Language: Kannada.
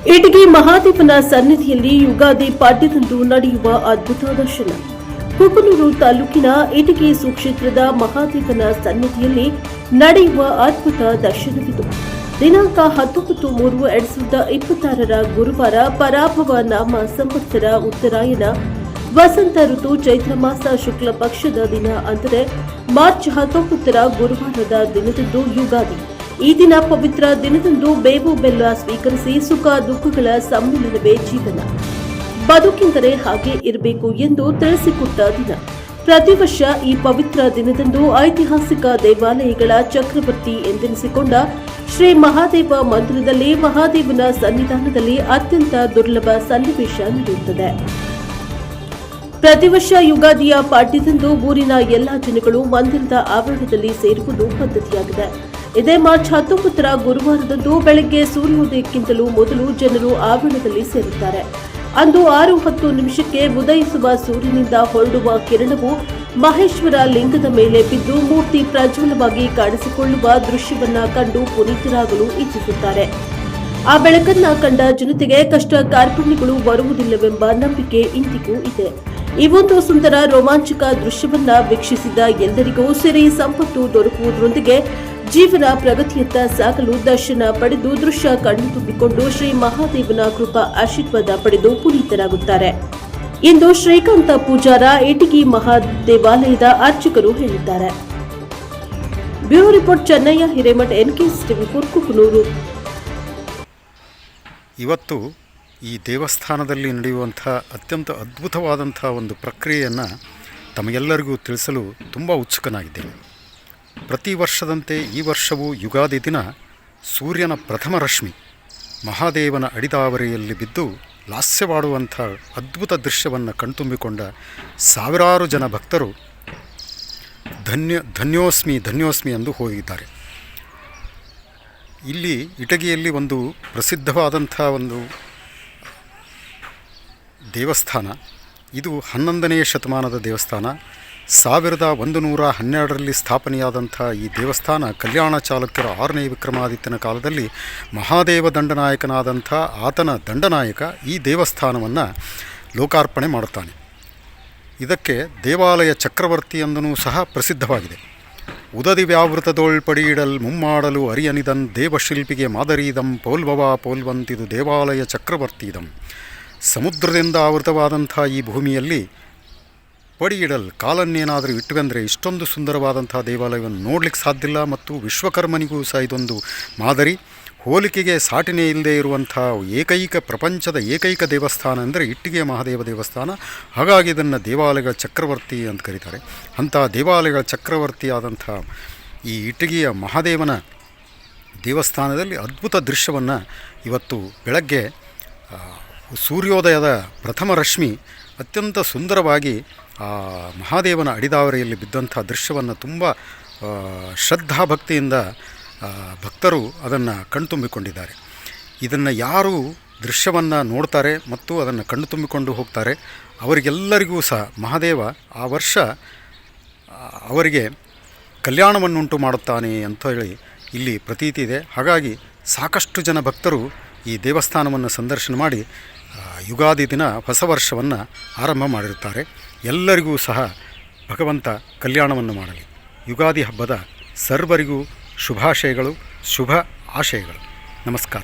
ಇಟಗಿ ಮಹಾದೇವನ ಸನ್ನಿಧಿಯಲ್ಲಿ ಯುಗಾದಿ ಪಾಡ್ಯದಂದು ನಡೆಯುವ ಅದ್ಭುತ ದರ್ಶನ. ಕುಕನೂರು ತಾಲೂಕಿನ ಇಟಗಿ ಸುಕ್ಷೇತ್ರದ ಮಹಾದೇವನ ಸನ್ನಿಧಿಯಲ್ಲಿ ನಡೆಯುವ ಅದ್ಭುತ ದರ್ಶನವಿದು. ದಿನಾಂಕ 19/3/2026 ಗುರುವಾರ ಪರಾಭವ ನಾಮ ಸಂವತ್ಸರ ಉತ್ತರಾಯಣ ವಸಂತ ಋತು ಚೈತ್ರ ಮಾಸ ಶುಕ್ಲ ಪಕ್ಷದ ದಿನ ಅಂದರೆ ಮಾರ್ಚ್ 19ರ ಗುರುವಾರದ ದಿನದಂದು ಯುಗಾದಿ. ಈ ದಿನ ಪವಿತ್ರ ದಿನದಂದು ಬೇವು ಬೆಲ್ಲ ಸ್ವೀಕರಿಸಿ ಸುಖ ದುಃಖಗಳ ಸಮ್ಮಿಲನವೇ ಜೀವನ, ಬದುಕೆಂದರೆ ಹಾಗೆ ಇರಬೇಕು ಎಂದು ತಿಳಿಸಿಕೊಟ್ಟ ದಿನ. ಪ್ರತಿ ವರ್ಷ ಈ ಪವಿತ್ರ ದಿನದಂದು ಐತಿಹಾಸಿಕ ದೇವಾಲಯಗಳ ಚಕ್ರವರ್ತಿ ಎಂದೆನಿಸಿಕೊಂಡ ಶ್ರೀ ಮಹಾದೇವ ಮಂದಿರದಲ್ಲಿ ಮಹಾದೇವನ ಸನ್ನಿಧಾನದಲ್ಲಿ ಅತ್ಯಂತ ದುರ್ಲಭ ಸನ್ನಿವೇಶ ನಡೆಯುತ್ತದೆ. ಪ್ರತಿ ವರ್ಷ ಯುಗಾದಿಯ ಪಾಡ್ಯದಂದು ಊರಿನ ಎಲ್ಲಾ ಜನಗಳು ಮಂದಿರದ ಆವರಣದಲ್ಲಿ ಸೇರುವುದು ಪದ್ಧತಿಯಾಗಿದೆ. ಇದೇ ಮಾರ್ಚ್ 19ರ ಗುರುವಾರದಂದು ಬೆಳಗ್ಗೆ ಸೂರ್ಯೋದಯಕ್ಕಿಂತಲೂ ಮೊದಲು ಜನರು ಆವರಣದಲ್ಲಿ ಸೇರುತ್ತಾರೆ. ಅಂದು 6:10 ಉದಯಿಸುವ ಸೂರ್ಯನಿಂದ ಹೊರಡುವ ಕಿರಣವು ಮಹೇಶ್ವರ ಲಿಂಗದ ಮೇಲೆ ಬಿದ್ದು ಮೂರ್ತಿ ಪ್ರಜ್ವಲವಾಗಿ ಕಾಣಿಸಿಕೊಳ್ಳುವ ದೃಶ್ಯವನ್ನ ಕಂಡು ಪುನೀತರಾಗಲು ಇಚ್ಛಿಸುತ್ತಾರೆ. ಆ ಬೆಳಕನ್ನ ಕಂಡ ಜನತೆಗೆ ಕಷ್ಟ ಕಾರ್ಪಣ್ಯಗಳು ಬರುವುದಿಲ್ಲವೆಂಬ ನಂಬಿಕೆ ಇಂದಿಗೂ ಇದೆ. ಈ ಒಂದು ಸುಂದರ ರೋಮಾಂಚಕ ದೃಶ್ಯವನ್ನ ವೀಕ್ಷಿಸಿದ ಎಲ್ಲರಿಗೂ ಸಿರಿ ಸಂಪತ್ತು ದೊರಕುವುದರೊಂದಿಗೆ ಜೀವನ ಪ್ರಗತಿಯತ್ತ ಸಾಗಲು ದರ್ಶನ ಪಡೆದು ದೃಶ್ಯ ಕಣ್ಣು ತುಂಬಿಕೊಂಡು ಶ್ರೀ ಮಹಾದೇವನ ಕೃಪಾ ಆಶೀರ್ವಾದ ಪಡೆದು ಪುನೀತರಾಗುತ್ತಾರೆ ಎಂದು ಶ್ರೀಕಾಂತ ಪೂಜಾರ ಇಟಗಿ ಮಹಾದೇವಾಲಯದ ಅರ್ಚಕರು ಹೇಳಿದ್ದಾರೆ. Bureau report Chennayya Hiremath, NKS TV4 Kukanur. ಇವತ್ತು ಈ ದೇವಸ್ಥಾನದಲ್ಲಿ ನಡೆಯುವಂಥ ಅತ್ಯಂತ ಅದ್ಭುತವಾದಂಥ ಒಂದು ಪ್ರಕ್ರಿಯೆಯನ್ನು ತಮಗೆಲ್ಲರಿಗೂ ತಿಳಿಸಲು ತುಂಬ ಉತ್ಸುಕನಾಗಿದ್ದೇನೆ. ಪ್ರತಿ ವರ್ಷದಂತೆ ಈ ವರ್ಷವೂ ಯುಗಾದಿ ದಿನ ಸೂರ್ಯನ ಪ್ರಥಮ ರಶ್ಮಿ ಮಹಾದೇವನ ಅಡಿದಾವರಿಯಲ್ಲಿ ಬಿದ್ದು ಲಾಸ್ಯವಾಡುವಂಥ ಅದ್ಭುತ ದೃಶ್ಯವನ್ನು ಕಣ್ತುಂಬಿಕೊಂಡ ಸಾವಿರಾರು ಜನ ಭಕ್ತರು ಧನ್ಯೋಸ್ಮಿ ಎಂದು ಹೋಗಿದ್ದಾರೆ. ಇಲ್ಲಿ ಇಟಗಿಯಲ್ಲಿ ಒಂದು ಪ್ರಸಿದ್ಧವಾದಂಥ ಒಂದು ದೇವಸ್ಥಾನ. ಇದು 11ನೇ ಶತಮಾನದ ದೇವಸ್ಥಾನ. 1112ರಲ್ಲಿ ಸ್ಥಾಪನೆಯಾದಂಥ ಈ ದೇವಸ್ಥಾನ ಕಲ್ಯಾಣ ಚಾಲುಕ್ಯರ 6ನೇ ವಿಕ್ರಮಾದಿತ್ಯನ ಕಾಲದಲ್ಲಿ ಮಹಾದೇವ ದಂಡನಾಯಕನಾದಂಥ ಆತನ ದಂಡನಾಯಕ ಈ ದೇವಸ್ಥಾನವನ್ನು ಲೋಕಾರ್ಪಣೆ ಮಾಡುತ್ತಾನೆ. ಇದಕ್ಕೆ ದೇವಾಲಯ ಚಕ್ರವರ್ತಿ ಎಂದೂ ಸಹ ಪ್ರಸಿದ್ಧವಾಗಿದೆ. ಉದದಿ ವ್ಯಾವೃತದೊಳ್ಪಡಿಯಿಡಲ್ ಮುಮ್ಮಾಡಲು ಅರಿಯನಿದನ್ ದೇವಶಿಲ್ಪಿಗೆ ಮಾದರೀದಂ ಪೋಲ್ವವ ಪೋಲ್ವಂತಿದು ದೇವಾಲಯ ಚಕ್ರವರ್ತಿದಂ. ಸಮುದ್ರದಿಂದ ಆವೃತವಾದಂಥ ಈ ಭೂಮಿಯಲ್ಲಿ ಪಡಿಯಿಡಲ್ ಕಾಲನ್ನೇನಾದರೂ ಇಟ್ಟುವೆಂದರೆ ಇಷ್ಟೊಂದು ಸುಂದರವಾದಂಥ ದೇವಾಲಯವನ್ನು ನೋಡಲಿಕ್ಕೆ ಸಾಧ್ಯವಿಲ್ಲ. ಮತ್ತು ವಿಶ್ವಕರ್ಮನಿಗೂ ಸಹ ಇದೊಂದು ಮಾದರಿ. ಹೋಲಿಕೆಗೆ ಸಾಟಿನೇ ಇಲ್ಲದೆ ಇರುವಂಥ ಪ್ರಪಂಚದ ಏಕೈಕ ದೇವಸ್ಥಾನ ಅಂದರೆ ಇಟ್ಟಿಗೆ ಮಹಾದೇವ ದೇವಸ್ಥಾನ. ಹಾಗಾಗಿ ಇದನ್ನು ದೇವಾಲಯಗಳ ಚಕ್ರವರ್ತಿ ಅಂತ ಕರೀತಾರೆ. ಅಂಥ ದೇವಾಲಯಗಳ ಚಕ್ರವರ್ತಿಯಾದಂಥ ಈ ಇಟ್ಟಿಗೆಯ ಮಹಾದೇವನ ದೇವಸ್ಥಾನದಲ್ಲಿ ಅದ್ಭುತ ದೃಶ್ಯವನ್ನು ಇವತ್ತು ಬೆಳಗ್ಗೆ ಸೂರ್ಯೋದಯದ ಪ್ರಥಮ ರಶ್ಮಿ ಅತ್ಯಂತ ಸುಂದರವಾಗಿ ಆ ಮಹಾದೇವನ ಅಡಿದಾವರಿಯಲ್ಲಿ ಬಿದ್ದಂಥ ದೃಶ್ಯವನ್ನು ತುಂಬ ಶ್ರದ್ಧಾಭಕ್ತಿಯಿಂದ ಭಕ್ತರು ಅದನ್ನು ಕಣ್ತುಂಬಿಕೊಂಡಿದ್ದಾರೆ. ಇದನ್ನು ಯಾರು ದೃಶ್ಯವನ್ನು ನೋಡ್ತಾರೆ ಮತ್ತು ಅದನ್ನು ಕಣ್ಣು ತುಂಬಿಕೊಂಡು ಹೋಗ್ತಾರೆ ಅವರಿಗೆಲ್ಲರಿಗೂ ಸಹ ಮಹಾದೇವ ಆ ವರ್ಷ ಅವರಿಗೆ ಕಲ್ಯಾಣವನ್ನುಂಟು ಮಾಡುತ್ತಾನೆ ಅಂತ ಹೇಳಿ ಇಲ್ಲಿ ಪ್ರತೀತಿ ಇದೆ. ಹಾಗಾಗಿ ಸಾಕಷ್ಟು ಜನ ಭಕ್ತರು ಈ ದೇವಸ್ಥಾನವನ್ನು ಸಂದರ್ಶನ ಮಾಡಿ ಯುಗಾದಿ ದಿನ ಹೊಸ ವರ್ಷವನ್ನು ಆರಂಭ ಮಾಡಿರುತ್ತಾರೆ. ಎಲ್ಲರಿಗೂ ಸಹ ಭಗವಂತ ಕಲ್ಯಾಣವನ್ನು ಮಾಡಲಿ. ಯುಗಾದಿ ಹಬ್ಬದ ಸರ್ವರಿಗೂ ಶುಭಾಶಯಗಳು, ಶುಭ ಆಶಯಗಳು. ನಮಸ್ಕಾರ.